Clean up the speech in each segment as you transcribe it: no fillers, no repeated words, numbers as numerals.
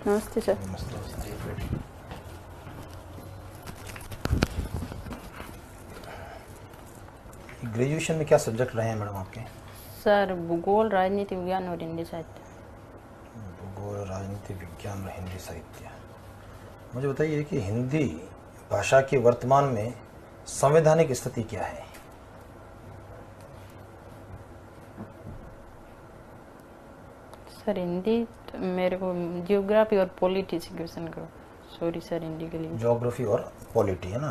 नमस्ते sir. Graduation में क्या सब्जेक्ट रहे हैं मैडम आपके? सर भूगोल, राजनीति विज्ञान और हिंदी साहित्य। भूगोल, राजनीति विज्ञान और हिंदी साहित्य। मुझे बताइए कि हिंदी भाषा की वर्तमान में संवैधानिक स्थिति क्या है? सर हिंदी तो मेरे को जियोग्राफी और पॉलिटी से क्वेश्चन करो। सॉरी सर, हिंदी के लिए ज्योग्राफी और पॉलिटी है ना?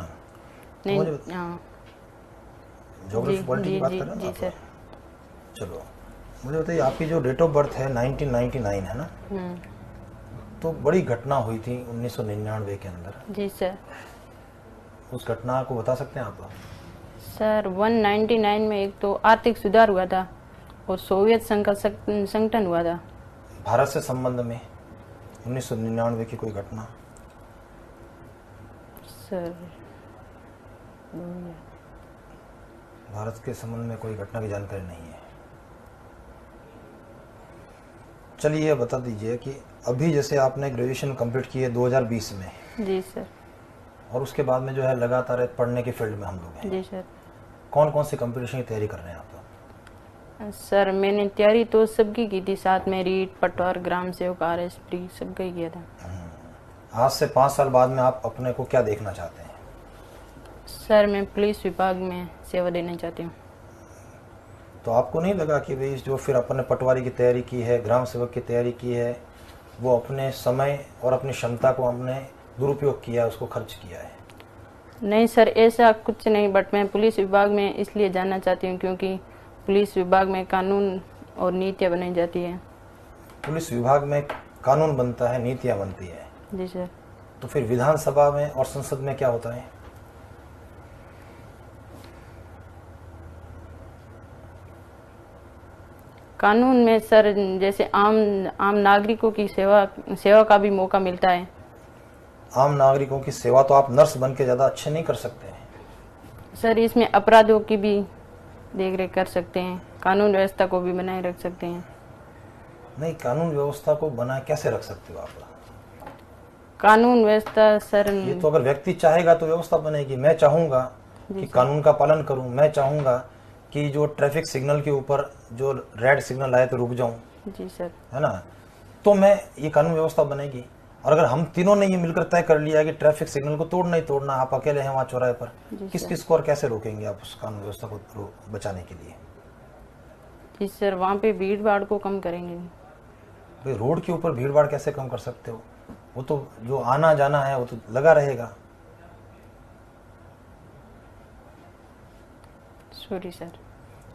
नहीं। तो हाँ ज्योग्राफी पॉलिटी की बात कर रहे हैं जी ना आप? सर। चलो मुझे बताइए, आपकी जो डेट ऑफ बर्थ है 1999 है ना? तो बड़ी घटना हुई थी 1999 के अंदर। जी सर। उस घटना को बता सकते हैं आप? सर 199 में एक तो आर्थिक सुधार हुआ था और सोवियत संघ का संगठन हुआ था। भारत से संबंध में 1999 की कोई घटना? सर भारत के संबंध में कोई घटना की जानकारी नहीं है। चलिए ये बता दीजिए कि अभी जैसे आपने ग्रेजुएशन कंप्लीट की है 2020 में। जी सर। और उसके बाद में जो है लगातार पढ़ने के फील्ड में हम लोग हैं। जी सर। कौन कौन सी कंपटीशन की तैयारी कर रहे हैं आप? सर मैंने तैयारी तो सबकी की थी, साथ में रीट, पटवार, ग्राम सेवक, RS सबका ही किया था। आज से 5 साल बाद में आप अपने को क्या देखना चाहते हैं? सर मैं पुलिस विभाग में सेवा देना चाहती हूँ। तो आपको नहीं लगा कि भाई जो फिर अपने पटवारी की तैयारी की है, ग्राम सेवक की तैयारी की है, वो अपने समय और अपनी क्षमता को हमने दुरुपयोग किया, उसको खर्च किया है? नहीं सर, ऐसा कुछ नहीं, बट मैं पुलिस विभाग में इसलिए जाना चाहती हूँ क्योंकि पुलिस विभाग में कानून और नीतियाँ बनाई जाती है। पुलिस विभाग में कानून बनता है, नीतियाँ बनती है। जी सर। तो फिर विधानसभा में और संसद में क्या होता है? कानून में सर जैसे आम नागरिकों की सेवा का भी मौका मिलता है। आम नागरिकों की सेवा तो आप नर्स बन के ज़्यादा अच्छे नहीं कर सकते हैं सर, इसमें अपराधों की भी देखरेख कर सकते हैं, कानून व्यवस्था को भी बनाए रख सकते हैं। नहीं, कानून व्यवस्था को बनाए कैसे रख सकते हो आप? कानून व्यवस्था सर, ये तो अगर व्यक्ति चाहेगा तो व्यवस्था बनेगी। मैं चाहूंगा कि कानून का पालन करूं, मैं चाहूंगा कि जो ट्रैफिक सिग्नल के ऊपर जो रेड सिग्नल आए तो रुक जाऊं, जी सर, है ना? तो मैं ये कानून व्यवस्था बनेगी। और अगर हम तीनों ने ये मिलकर तय कर लिया कि ट्रैफिक सिग्नल को तोड़ना ही तोड़ना, आप अकेले हैं वहां चौराहे पर, किस किस को और कैसे रोकेंगे आप उस कानून व्यवस्था को बचाने के लिए? जी सर, वहाँ पे भीड़ भाड़ को कम करेंगे। भाई रोड के ऊपर भीड़ भाड़ कैसे कम कर सकते हो? वो तो जो आना जाना है वो तो लगा रहेगा। Sorry sir.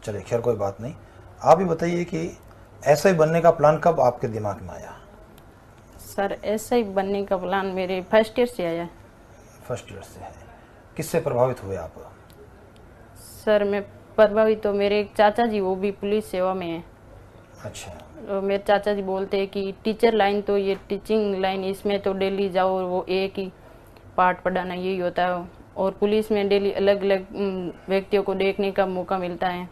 चलिए खैर कोई बात नहीं। आप ही बताइए कि ऐसा ही बनने का प्लान कब आपके दिमाग में आया? सर ऐसा ही बनने का प्लान मेरे फर्स्ट ईयर से आया। फर्स्ट ईयर से है। किससे प्रभावित हुए आप? सर मैं प्रभावित तो मेरे एक चाचा जी, वो भी पुलिस सेवा में है। अच्छा। तो मेरे चाचा जी बोलते हैं कि टीचर लाइन तो ये टीचिंग लाइन, इसमें तो डेली जाओ, वो एक ही पाठ पढ़ाना यही होता है, और पुलिस में डेली अलग अलग व्यक्तियों को देखने का मौका मिलता है।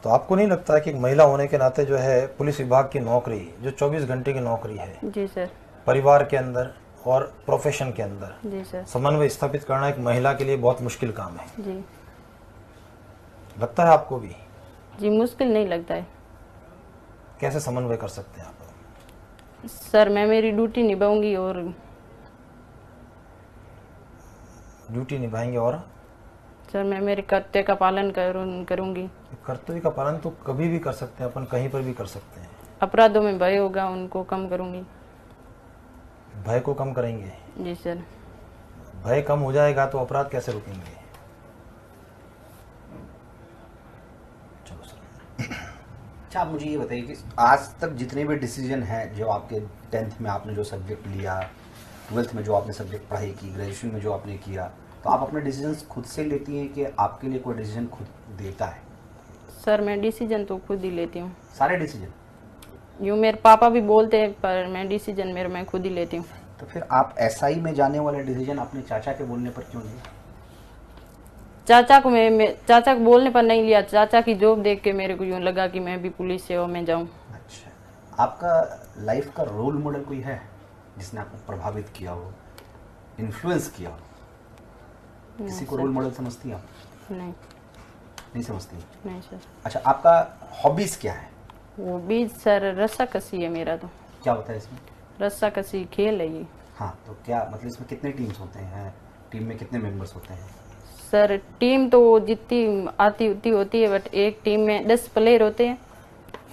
तो आपको नहीं लगता कि महिला होने के नाते जो है पुलिस विभाग की नौकरी, जो 24 घंटे की नौकरी है, जी सर, परिवार के अंदर और प्रोफेशन के अंदर जी सर, समन्वय स्थापित करना एक महिला के लिए बहुत मुश्किल काम है? जी लगता है आपको भी? जी, मुश्किल नहीं लगता है। कैसे समन्वय कर सकते हैं आप? सर मैं मेरी ड्यूटी निभाऊंगी और ड्यूटी निभाएंगे और सर मैं मेरे कर्तव्य का पालन करूंगी। कर्तव्य का पालन तो कभी भी कर सकते हैं अपन, कहीं पर भी कर सकते हैं। अपराधों में भय होगा उनको कम करूंगी। भय को कम करेंगे? जी सर। भय कम हो जाएगा तो अपराध कैसे रुकेंगे? चलो सर। अच्छा, आप मुझे ये बताइए कि आज तक जितने भी डिसीजन हैं, जो आपके 10th में आपने जो सब्जेक्ट लिया, 12th में जो आपने सब्जेक्ट पढ़ाई की, ग्रेजुएशन में जो आपने किया, तो आप अपने डिसीजंस खुद से लेती हैं कि आपके लिए कोई डिसीजन खुद देता है? सर मैं डिसीजन तो खुद ही लेती हूँ। सारे डिसीजन? यूँ मेरे पापा भी बोलते हैं, पर मैं डिसीजन मैं खुद ही लेती हूँ। तो फिर आप SI में जाने वाले डिसीजन अपने चाचा के बोलने पर क्यों लिए? चाचा को चाचा को बोलने पर नहीं लिया। चाचा की जॉब देख के मेरे को यूँ लगा कि मैं भी पुलिस सेवा में जाऊँ। अच्छा, आपका लाइफ का रोल मॉडल कोई है जिसने आपको प्रभावित किया हो, इन्फ्लुएंस किया हो? किसी को सर। रोल मॉडल समझती हैं आप? नहीं। नहीं समझती? नहीं सर। अच्छा, आपका हॉबीज क्या है? वो बीज सर रस्साकसी है मेरा। तो क्या होता है इसमें? रस्साकसी खेल है ये। हाँ, तो क्या मतलब इसमें कितने टीम्स होते हैं, टीम में कितने मेंबर्स होते हैं? सर टीम तो जितनी आती उतनी होती है, बट एक टीम में 10 प्लेयर होते हैं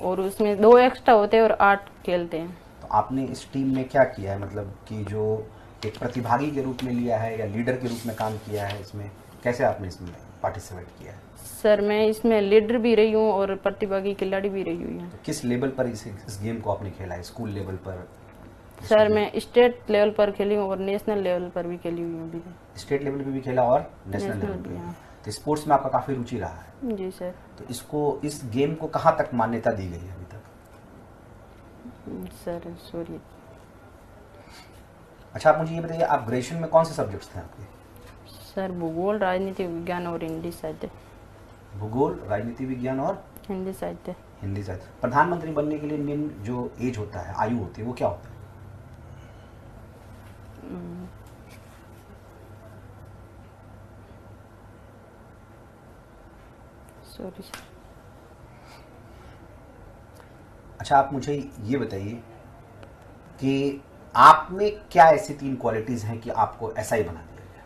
और उसमें 2 एक्स्ट्रा होते हैं और 8 खेलते हैं। तो आपने इस टीम में क्या किया है, मतलब कि जो एक प्रतिभागी के रूप में लिया है या लीडर के रूप में काम किया है, इसमें कैसे आपने इसमें पार्टिसिपेट किया है? सर मैं इसमें लीडर भी रही हूँ और प्रतिभागी खिलाड़ी भी रही हुई हूँ। तो किस लेवल पर इस गेम को आपने खेला है? स्कूल लेवल पर? सर मैं स्टेट लेवल पर खेली हूँ और नेशनल लेवल पर भी खेली हुई हूँ अभी। स्टेट लेवल पे भी खेला और नेशनल लेवल पे भी। हाँ। तो स्पोर्ट्स में आपका काफ़ी रुचि रहा है। जी सर। तो इस गेम को कहाँ तक मान्यता दी गई है अभी तक? Sir sorry. अच्छा, आप मुझे ये बताइए, आप ग्रेजुएशन में कौन से सब्जेक्ट्स थे आपके? सर भूगोल, राजनीति विज्ञान और हिंदी साहित्य। भूगोल, राजनीति विज्ञान और हिंदी साहित्य। हिंदी साहित्य। प्रधानमंत्री बनने के लिए मेन जो एज होता है, आयु होती है, वो क्या होता है? Sorry sir. अच्छा, आप मुझे ये बताइए कि आप में क्या ऐसी 3 क्वालिटीज हैं कि आपको ऐसा ही बना दिया गया?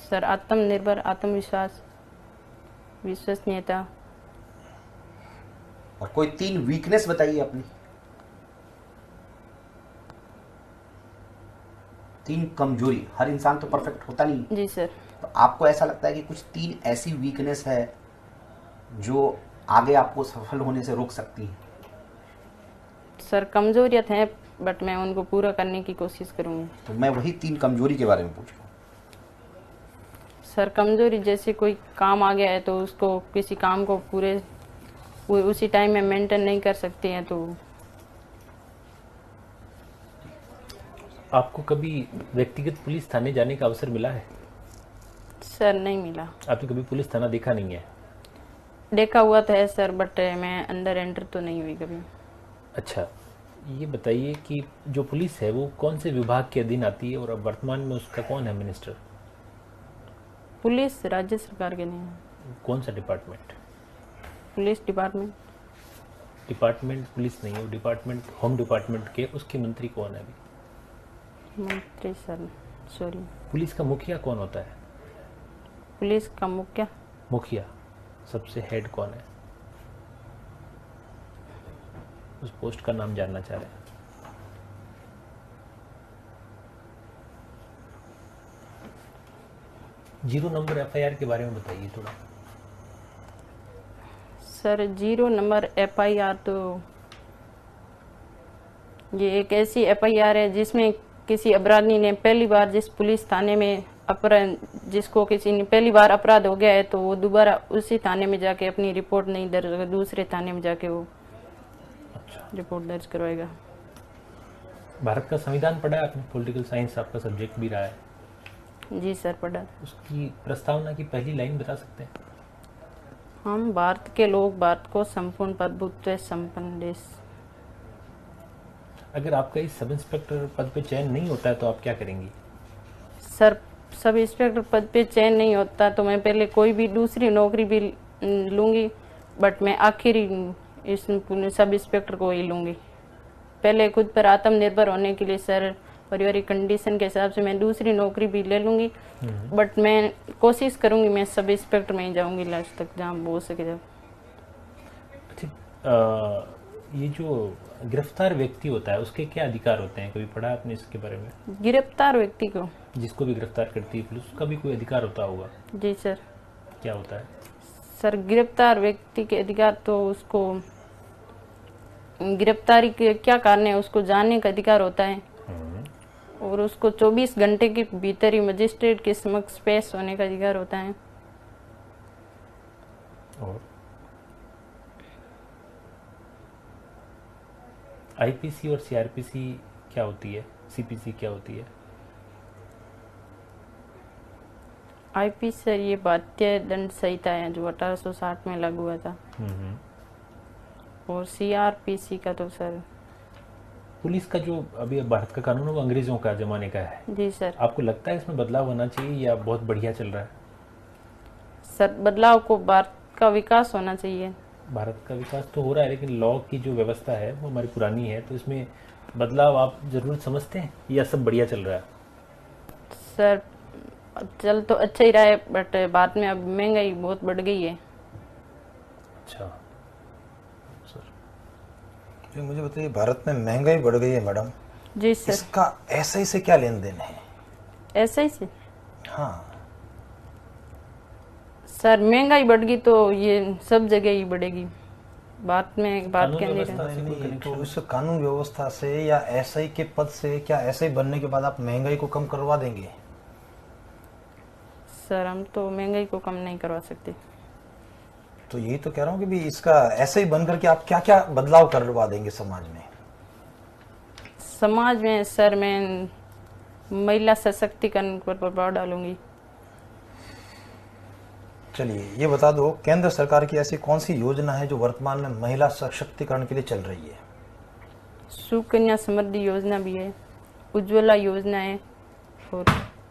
सर आत्मनिर्भर, आत्मविश्वास, विश्वसनीयता। और कोई 3 वीकनेस बताइए अपनी। 3 कमजोरी। हर इंसान तो परफेक्ट होता नहीं। जी सर। तो आपको ऐसा लगता है कि कुछ 3 ऐसी वीकनेस है जो आगे आपको सफल होने से रोक सकती है? सर कमजोरियत है, बट मैं उनको पूरा करने की कोशिश करूंगी। तो मैं वही 3 कमजोरी के बारे में पूछ रहा हूँ। सर कमजोरी जैसे कोई काम आ गया है तो उसको किसी काम को पूरे उसी टाइम में मेंटेन नहीं कर सकते हैं। तो आपको कभी व्यक्तिगत पुलिस थाने जाने का अवसर मिला है? सर नहीं मिला। आपने कभी पुलिस थाना देखा नहीं है? देखा हुआ तो है सर, बट मैं अंडर एंटर तो नहीं हुई कभी। अच्छा, ये बताइए कि जो पुलिस है वो कौन से विभाग के अधीन आती है और अब वर्तमान में उसका कौन है मिनिस्टर? पुलिस राज्य सरकार के नहीं है। कौन सा department? Police department. Department police नहीं है, वो डिपार्टमेंट होम डिपार्टमेंट के, उसके मंत्री कौन है अभी? मंत्री सर सॉरी। पुलिस का मुखिया कौन होता है? पुलिस का मुखिया। मुखिया सबसे हेड कौन है? उस पोस्ट का नाम जानना चाह रहे हैं। जीरो नंबर एफआईआर के बारे में बताइए थोड़ा। सर 0 नंबर एफआईआर तो ये एक ऐसी एफआईआर है जिसमें किसी अपराधी ने पहली बार जिस पुलिस थाने में जिसको किसी ने पहली बार अपराध हो गया है तो वो दोबारा उसी थाने में जाके अपनी रिपोर्ट नहीं दर्ज, दूसरे थाने में जाके वो रिपोर्ट दर्ज करवाएगा। भारत का संविधान पढ़ा है आपने? पॉलिटिकल साइंस आपका सब्जेक्ट भी रहा है। जी सर पढ़ा। उसकी प्रस्तावना की पहली लाइन बता सकते हैं? हम भारत के लोग भारत को संपूर्ण प्रभुत्व संपन्न देश। अगर आपका इस सब इंस्पेक्टर पद पे चयन नहीं होता है तो आप क्या करेंगी? सर सब इंस्पेक्टर पद पे चयन नहीं होता तो मैं पहले कोई भी दूसरी नौकरी भी लूंगी, बट मैं आखिरी इस सब इंस्पेक्टर को ही लूंगी। पहले खुद पर आत्मनिर्भर होने के लिए सर पारिवारिक कंडीशन के हिसाब से मैं दूसरी नौकरी भी ले लूंगी, बट मैं कोशिश करूंगी मैं सब इंस्पेक्टर में ही जाऊंगी लास्ट तक जहाँ हो सके जब। अच्छा, ये जो गिरफ्तार व्यक्ति होता है उसके क्या अधिकार होते हैं? कभी पढ़ा आपने इसके बारे में? गिरफ्तार व्यक्ति को जिसको भी गिरफ्तार करती है पुलिस, उसका भी कोई अधिकार होता होगा? जी सर। क्या होता है? सर गिरफ्तार व्यक्ति के अधिकार तो उसको गिरफ्तारी के क्या कारण है उसको जानने का अधिकार होता है और उसको 24 घंटे के भीतर ही मजिस्ट्रेट के समक्ष पेश होने का अधिकार होता है। और आईपीसी और सीआरपीसी क्या होती है? सीपीसी क्या होती है? आईपी सर ये भारतीय दंड संहिता है जो 1860 में लागू हुआ था। और सीआरपीसी का तो सर पुलिस का जो अभी भारत का कानून है वो अंग्रेजों का जमाने का है। जी सर। आपको लगता है इसमें बदलाव होना चाहिए या बहुत बढ़िया चल रहा है? सर बदलाव को भारत का विकास होना चाहिए। भारत का विकास तो हो रहा है लेकिन लॉ की जो व्यवस्था है वो हमारी पुरानी है, तो इसमें बदलाव आप जरूर समझते हैं या सब बढ़िया चल रहा है? सर चल तो अच्छा ही रहा है बट बाद में अब महंगाई बहुत बढ़ गई है। अच्छा सर, जी मुझे बताइए, भारत में महंगाई बढ़ गई है मैडम, जी सर। इसका एसआई से क्या लेन देन है? ऐसा ही से हाँ, सर महंगाई बढ़ गई तो ये सब जगह ही बढ़ेगी। बात में बात कानून के अंदर व्यवस्था से कोई नहीं, तो कनेक्शन? इस कानून व्यवस्था से या एसआई के पद से, क्या एसआई बनने के बाद आप महंगाई को कम करवा देंगे? सर हम तो महंगाई को कम नहीं करवा सकते। तो यही तो कह रहा हूँ कि भी इसका एसआई बन करके आप क्या क्या बदलाव करवा देंगे समाज में? समाज में सर मैं महिला सशक्तिकरण पर प्रभाव डालूंगी। चलिए ये बता दो, केंद्र सरकार की ऐसी कौन सी योजना है जो वर्तमान में महिला सशक्तिकरण के लिए चल रही है? सुकन्या समृद्धि योजना भी है, उज्ज्वला योजना है और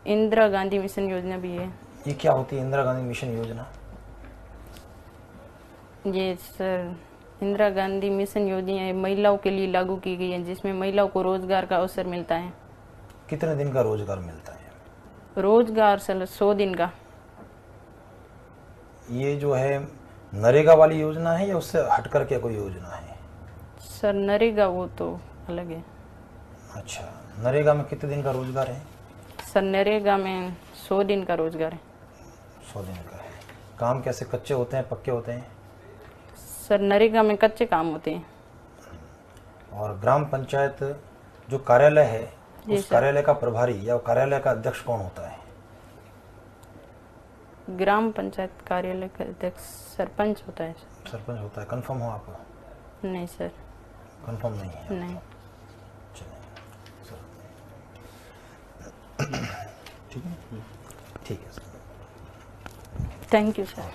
इंदिरा गांधी मिशन योजना भी है। ये क्या होती है इंदिरा गांधी मिशन योजना? ये सर इंदिरा गांधी मिशन योजना महिलाओं के लिए लागू की गई है जिसमें महिलाओं को रोजगार का अवसर मिलता है। कितने दिन का रोजगार मिलता है? रोजगार सर 100 दिन का। ये जो है नरेगा वाली योजना है या उससे हटकर के कोई योजना है? सर नरेगा वो तो अलग है। अच्छा, नरेगा में कितने दिन का रोजगार है? सर नरेगा में 100 दिन का रोजगार है। 100 दिन का है। काम कैसे, कच्चे होते हैं पक्के होते हैं? सर नरेगा में कच्चे काम होते हैं। और ग्राम पंचायत जो कार्यालय है, जी उस सर। कार्यालय का प्रभारी या कार्यालय का अध्यक्ष कौन होता है? ग्राम पंचायत कार्यालय का अध्यक्ष सरपंच होता है। सरपंच होता है। कंफर्म हो आप? नहीं सर। कंफर्म नहीं है? नहीं। ठीक है, ठीक है सर। Thank you sir.